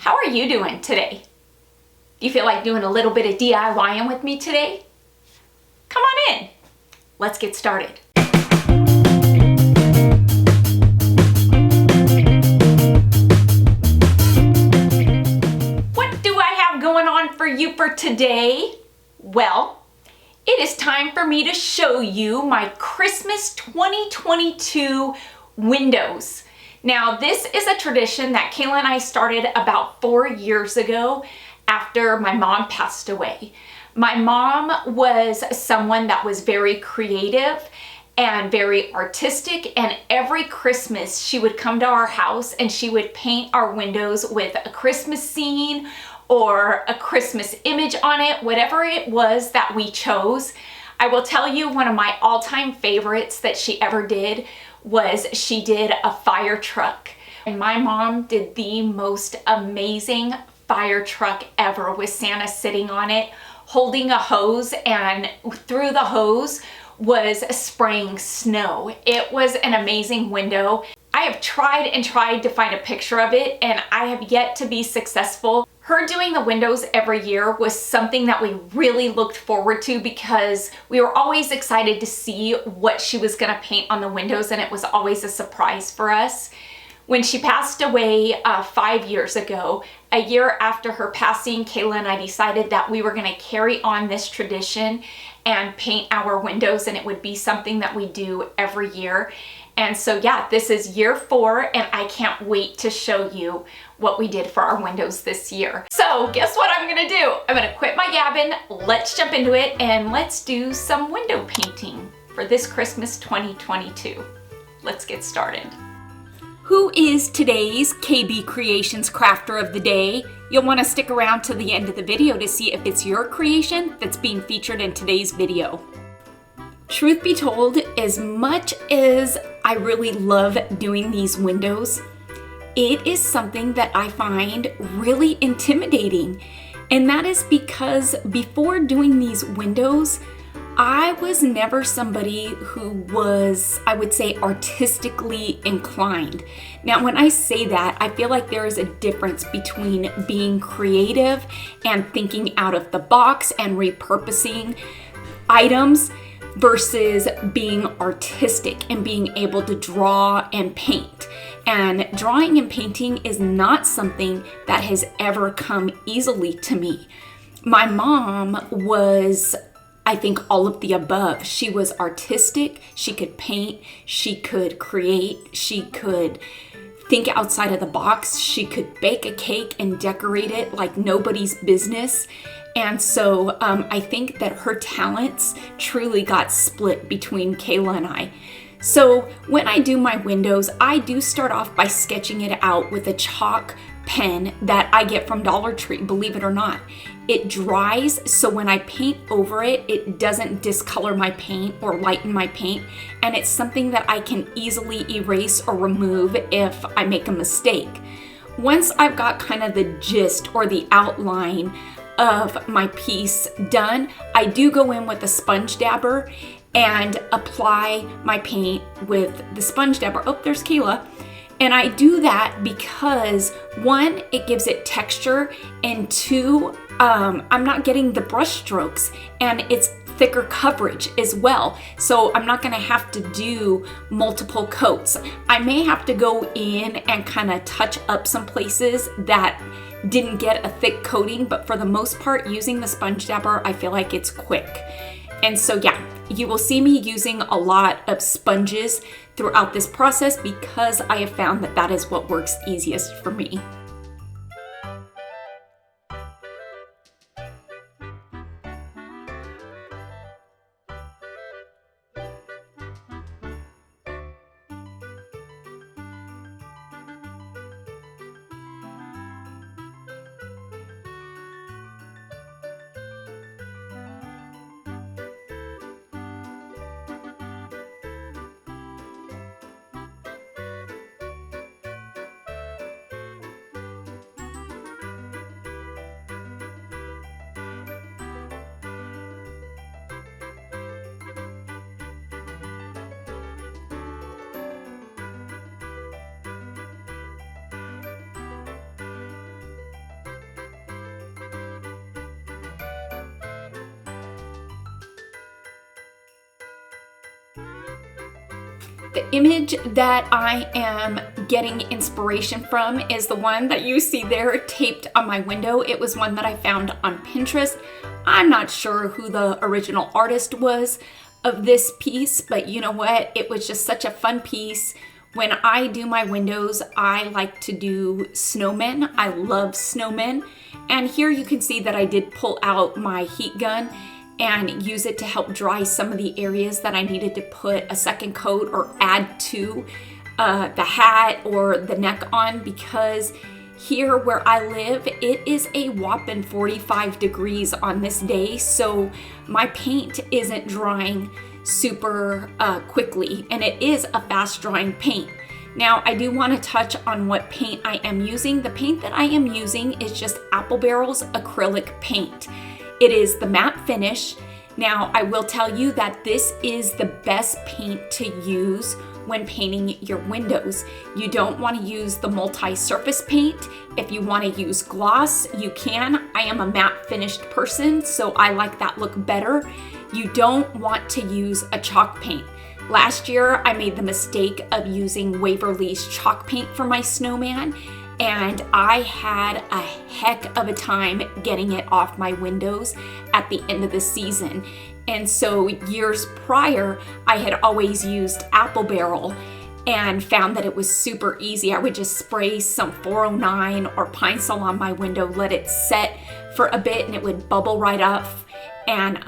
How are you doing today? Do you feel like doing a little bit of DIYing with me today? Come on in. Let's get started. What do I have going on for you for today? Well, it is time for me to show you my Christmas 2022 windows. Now, this is a tradition that Kayla and I started about 4 years ago after my mom passed away. My mom was someone that was very creative and very artistic, and every Christmas she would come to our house and she would paint our windows with a Christmas scene or a Christmas image on it, whatever it was that we chose. I will tell you, one of my all-time favorites that she ever did was she did a fire truck. And my mom did the most amazing fire truck ever, with Santa sitting on it, holding a hose, and through the hose was spraying snow. It was an amazing window. I have tried and tried to find a picture of it, and I have yet to be successful. Her doing the windows every year was something that we really looked forward to because we were always excited to see what she was gonna paint on the windows, and it was always a surprise for us. When she passed away 5 years ago, a year after her passing, Kayla and I decided that we were gonna carry on this tradition and paint our windows, and it would be something that we do every year. And so yeah, this is year 4, and I can't wait to show you what we did for our windows this year. So guess what I'm gonna do? I'm gonna quit my gabbing, let's jump into it, and let's do some window painting for this Christmas 2022. Let's get started. Who is today's KB Creations Crafter of the Day? You'll want to stick around to the end of the video to see if it's your creation that's being featured in today's video. Truth be told, as much as I really love doing these windows, it is something that I find really intimidating. And that is because before doing these windows, I was never somebody who was, I would say, artistically inclined. Now, when I say that, I feel like there is a difference between being creative and thinking out of the box and repurposing items versus being artistic and being able to draw and paint. And drawing and painting is not something that has ever come easily to me. My mom was, I think, all of the above. She was artistic, she could paint, she could create, she could think outside of the box, she could bake a cake and decorate it like nobody's business. And so I think that her talents truly got split between Kayla and I. So when I do my windows, I do start off by sketching it out with a chalk pen that I get from Dollar Tree, believe it or not. It dries, so when I paint over it, it doesn't discolor my paint or lighten my paint, and it's something that I can easily erase or remove if I make a mistake. Once I've got kind of the gist or the outline of my piece done, I do go in with a sponge dabber and apply my paint with the sponge dabber. Oh, there's Kayla. And I do that because 1, it gives it texture, and 2, I'm not getting the brush strokes, and it's thicker coverage as well. So I'm not gonna have to do multiple coats. I may have to go in and kind of touch up some places that didn't get a thick coating, but for the most part, using the sponge dabber, I feel like it's quick. And so yeah, you will see me using a lot of sponges throughout this process because I have found that that is what works easiest for me. The image that I am getting inspiration from is the one that you see there taped on my window. It was one that I found on Pinterest. I'm not sure who the original artist was of this piece, but you know what? It was just such a fun piece. When I do my windows, I like to do snowmen. I love snowmen. And here you can see that I did pull out my heat gun and use it to help dry some of the areas that I needed to put a second coat or add to the hat or the neck on, because here where I live, it is a whopping 45 degrees on this day, so my paint isn't drying super quickly, and it is a fast drying paint. Now, I do want to touch on what paint I am using. The paint that I am using is just Apple Barrel's acrylic paint. It is the matte finish. Now, I will tell you that this is the best paint to use when painting your windows. You don't want to use the multi-surface paint. If you want to use gloss, you can. I am a matte finished person, so I like that look better. You don't want to use a chalk paint. Last year, I made the mistake of using Waverly's chalk paint for my snowman, and I had a heck of a time getting it off my windows at the end of the season. And so years prior, I had always used Apple Barrel and found that it was super easy. I would just spray some 409 or Pine Sol on my window, let it set for a bit, and it would bubble right off. And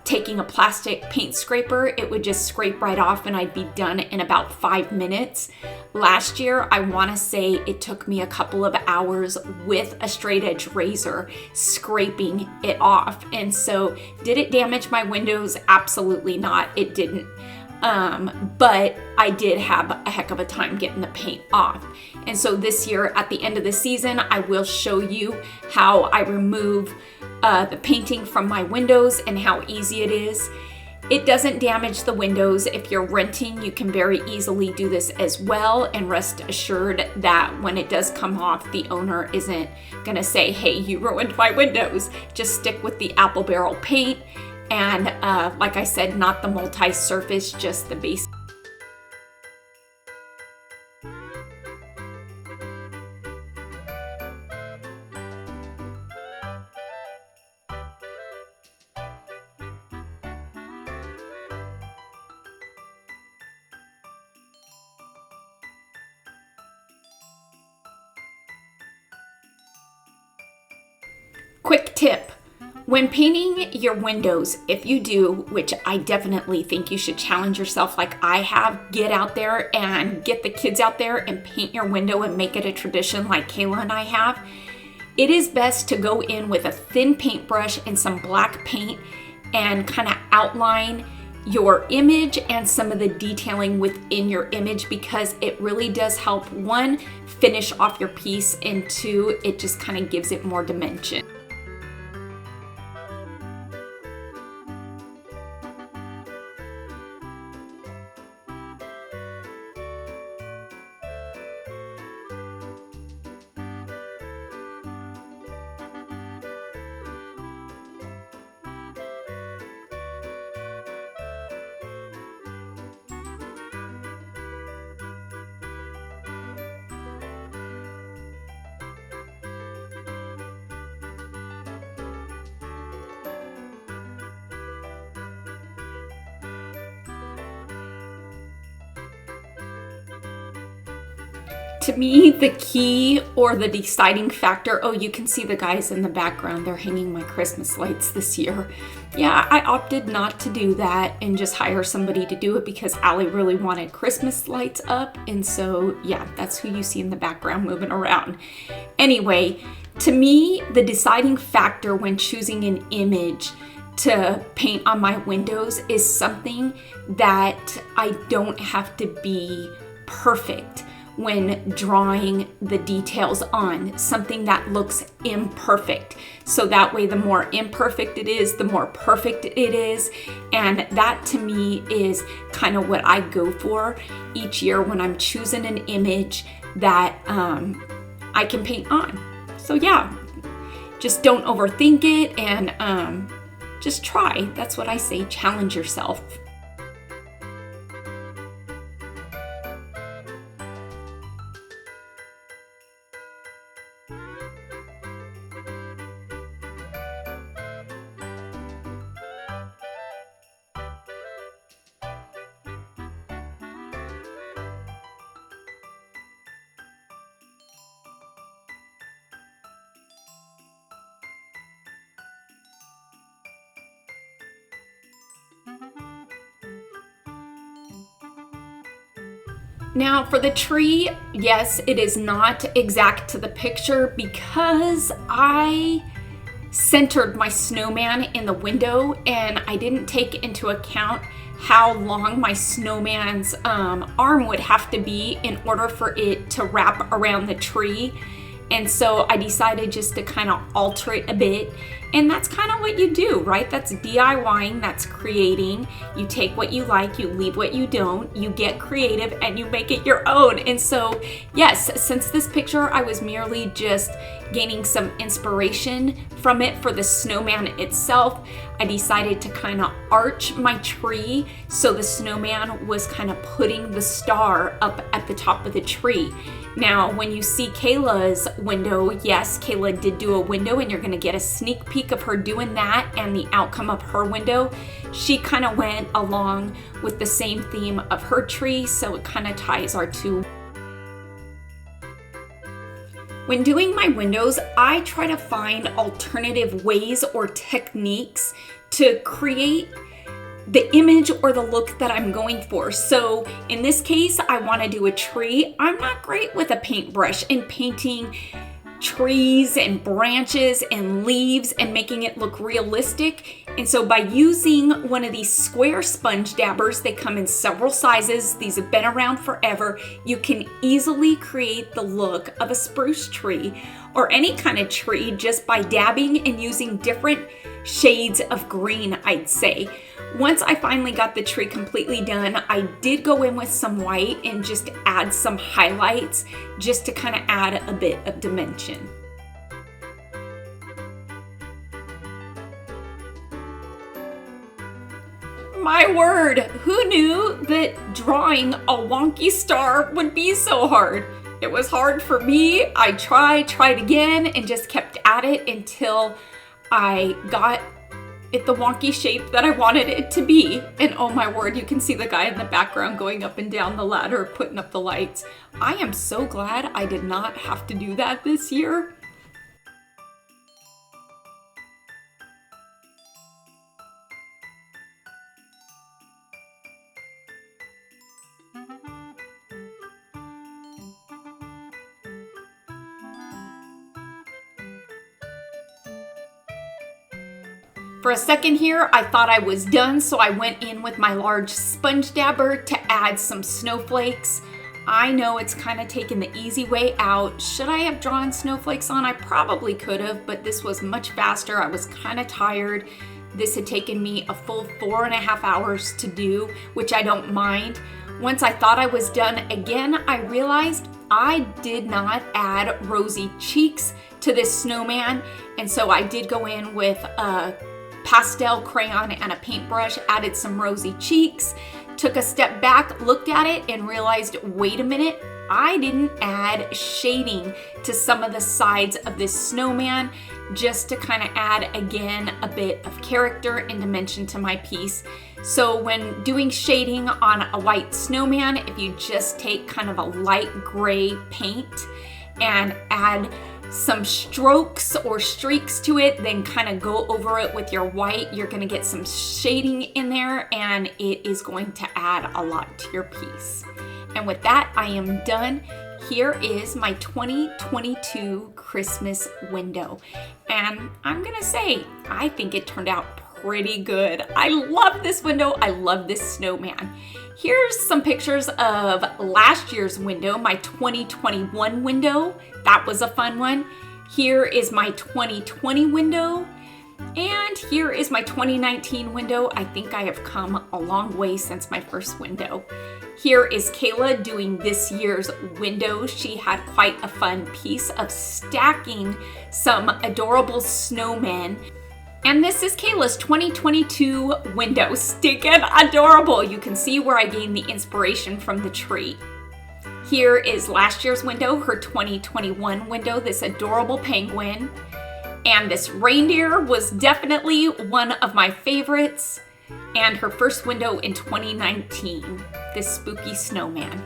taking a plastic paint scraper, it would just scrape right off and I'd be done in about 5 minutes. Last year, I want to say it took me a couple of hours with a straight edge razor scraping it off. And so did it damage my windows? Absolutely not. It didn't. But I did have a heck of a time getting the paint off. And so this year at the end of the season, I will show you how I remove the painting from my windows and how easy it is. It doesn't damage the windows. If you're renting, you can very easily do this as well, and rest assured that when it does come off, the owner isn't gonna say, hey, you ruined my windows. Just stick with the Apple Barrel paint. And like I said, not the multi-surface, just the base. Quick tip. When painting your windows, if you do, which I definitely think you should challenge yourself like I have, get out there and get the kids out there and paint your window and make it a tradition like Kayla and I have. It is best to go in with a thin paintbrush and some black paint and kind of outline your image and some of the detailing within your image, because it really does help, one, finish off your piece, and two, it just kind of gives it more dimension. To me, the key or the deciding factor, oh, you can see the guys in the background, they're hanging my Christmas lights this year. Yeah, I opted not to do that and just hire somebody to do it because Allie really wanted Christmas lights up. And so, yeah, that's who you see in the background moving around. Anyway, to me, the deciding factor when choosing an image to paint on my windows is something that I don't have to be perfect when drawing the details on, something that looks imperfect. So that way, the more imperfect it is, the more perfect it is. And that to me is kind of what I go for each year when I'm choosing an image that I can paint on. So yeah, just don't overthink it and just try. That's what I say, challenge yourself. Now for the tree, yes, it is not exact to the picture because I centered my snowman in the window and I didn't take into account how long my snowman's arm would have to be in order for it to wrap around the tree. And so I decided just to kind of alter it a bit. And that's kind of what you do, right? That's DIYing, that's creating. You take what you like, you leave what you don't, you get creative and you make it your own. And so, yes, since this picture, I was merely just gaining some inspiration from it for the snowman itself, I decided to kind of arch my tree so the snowman was kind of putting the star up at the top of the tree. Now, when you see Kayla's window, yes, Kayla did do a window and you're gonna get a sneak peek of her doing that and the outcome of her window. She kind of went along with the same theme of her tree, so it kind of ties our two. When doing my windows, I try to find alternative ways or techniques to create the image or the look that I'm going for. So in this case, I want to do a tree. I'm not great with a paintbrush and painting trees and branches and leaves and making it look realistic. And so by using one of these square sponge dabbers, they come in several sizes. These have been around forever. You can easily create the look of a spruce tree or any kind of tree just by dabbing and using different shades of green, I'd say. Once I finally got the tree completely done, I did go in with some white and just add some highlights just to kind of add a bit of dimension. My word, who knew that drawing a wonky star would be so hard? It was hard for me. I tried again, and just kept at it until I got it the wonky shape that I wanted it to be. And oh my word, you can see the guy in the background going up and down the ladder, putting up the lights. I am so glad I did not have to do that this year. For a second here, I thought I was done, so I went in with my large sponge dabber to add some snowflakes. I know it's kind of taken the easy way out. Should I have drawn snowflakes on? I probably could have, but this was much faster. I was kind of tired. This had taken me a full 4.5 hours to do, which I don't mind. Once I thought I was done again, I realized I did not add rosy cheeks to this snowman, and so I did go in with a pastel crayon and a paintbrush, added some rosy cheeks, took a step back, looked at it, and realized, wait a minute, I didn't add shading to some of the sides of this snowman, just to kind of add, again, a bit of character and dimension to my piece. So when doing shading on a white snowman, if you just take kind of a light gray paint and add some strokes or streaks to it, then kind of go over it with your white, you're going to get some shading in there, and it is going to add a lot to your piece. And with that, I am done. Here is my 2022 Christmas window, and I'm gonna say I think it turned out pretty good. I love this window. I love this snowman. Here's some pictures of last year's window, my 2021 window. That was a fun one. Here is my 2020 window. And here is my 2019 window. I think I have come a long way since my first window. Here is Kayla doing this year's window. She had quite a fun piece of stacking some adorable snowmen. And this is Kayla's 2022 window. Stinkin' adorable. You can see where I gained the inspiration from the tree. Here is last year's window, her 2021 window, this adorable penguin. And this reindeer was definitely one of my favorites. And her first window in 2019, this spooky snowman.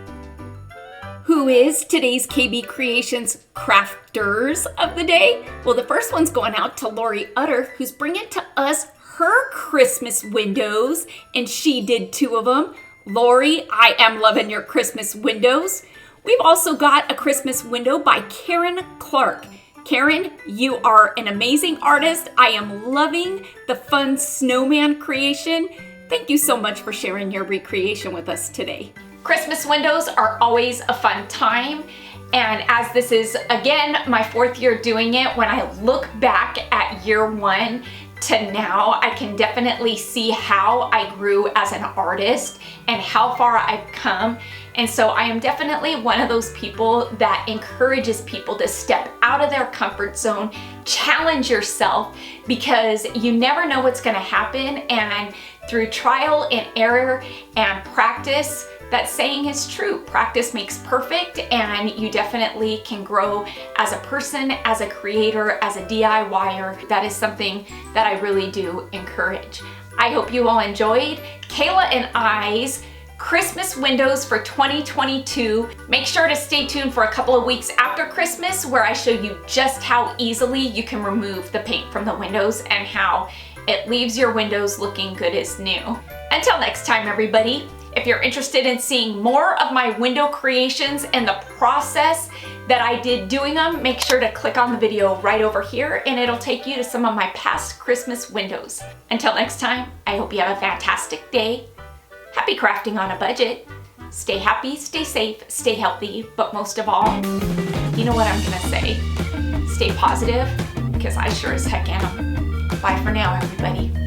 Who is today's KB Creations crafters of the day? Well, the first one's going out to Lori Utter, who's bringing to us her Christmas windows, and she did 2 of them. Lori, I am loving your Christmas windows. We've also got a Christmas window by Karen Clark. Karen, you are an amazing artist. I am loving the fun snowman creation. Thank you so much for sharing your recreation with us today. Christmas windows are always a fun time. And as this is, again, my 4th year doing it, when I look back at year 1 to now, I can definitely see how I grew as an artist and how far I've come. And so I am definitely one of those people that encourages people to step out of their comfort zone, challenge yourself, because you never know what's gonna happen. And through trial and error and practice, that saying is true. Practice makes perfect, and you definitely can grow as a person, as a creator, as a DIYer. That is something that I really do encourage. I hope you all enjoyed Kayla and I's Christmas windows for 2022. Make sure to stay tuned for a couple of weeks after Christmas, where I show you just how easily you can remove the paint from the windows and how it leaves your windows looking good as new. Until next time, everybody. If you're interested in seeing more of my window creations and the process that I did doing them, make sure to click on the video right over here and it'll take you to some of my past Christmas windows. Until next time, I hope you have a fantastic day. Happy crafting on a budget. Stay happy, stay safe, stay healthy, but most of all, you know what I'm gonna say. Stay positive, because I sure as heck am. Bye for now, everybody.